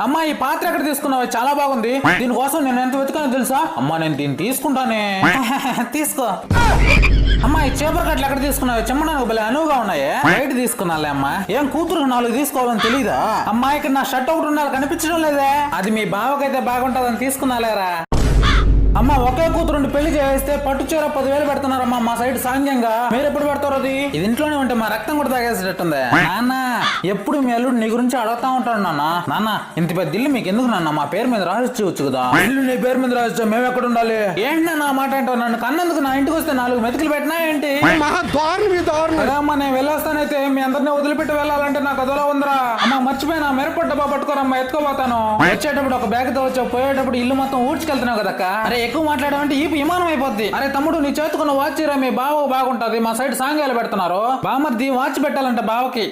అమ్మా ఈ పాత్ర ఎక్కడ తీసుకున్నావు? చాలా బాగుంది. దీనికోసం నేను ఎంత వెతుకానో తెలుసా? అమ్మా నేను దీన్ని తీసుకుంటానే. తీసుకో. అమ్మా ఈ చేపల కట్టలు ఎక్కడ తీసుకున్నావు? చెమ్మడానికి భలే అనువుగా ఉన్నాయి. బయట తీసుకున్నాలే అమ్మా. ఏం కూతురు 4 తీసుకోవాలని తెలీదా? అమ్మా ఇక్కడ నా షర్ట్ ఒకటి ఉండాలి, కనిపించడం లేదే. అది మీ బావకైతే బాగుంటదని తీసుకున్నాలేరా. అమ్మ ఒకే కూతురుండి పెళ్లి చేస్తే పట్టు చీర 10,000 పెడుతున్నారమ్మా మా సైడ్ సాంగ్యంగా. మీరు ఎప్పుడు పెడతారు? అది ఇది ఇంట్లోనే ఉంటే మా రక్తం కూడా తాగేసేటట్టుంది. నాన్న ఎప్పుడు మీ అల్లుడు నీ గురించి అడుగుతా ఉంటాడు. నాన్న ఇంత పెద్ద ఇల్లు మీకు ఎందుకు నాన్న? మా పేరు మీద రాసిచ్చు కదా. ఇల్లు నీ పేరు మీద రాసిచ్చా, మేము ఎక్కడ ఉండాలి? ఏంటి నా మాట అంటావు? నన్ను కన్నందుకు నా ఇంటికి వస్తే 4 మెతుకులు పెట్టినా ఏంటి? అమ్మా నేను వెళ్ళొస్తానైతే మీ అందరినీ వదిలిపెట్టి వెళ్ళాలంటే నాకు అదోలా ఉందిరా. అమ్మ మర్చిపోయినా మిరపొట్టు డబ్బా పట్టుకోరమ్మా, ఎత్తుకోపోతాను. వచ్చేటప్పుడు ఒక బ్యాగ్ తో వచ్చావు, పోయేటప్పుడు ఇల్లు మొత్తం ఊడ్చుకెళ్తున్నావు కదక్క. అరే ఎక్కువ మాట్లాడమంటే ఈ విమానం అయిపోద్ది. అరే తమ్ముడు నీ చేతుకున్న వాచ్ రా, మీ బావ బాగుంటది. మా సైడ్ సాంగ్యాలు పెడుతున్నారు. బామర్ది వాచ్ పెట్టాలంట బావకి.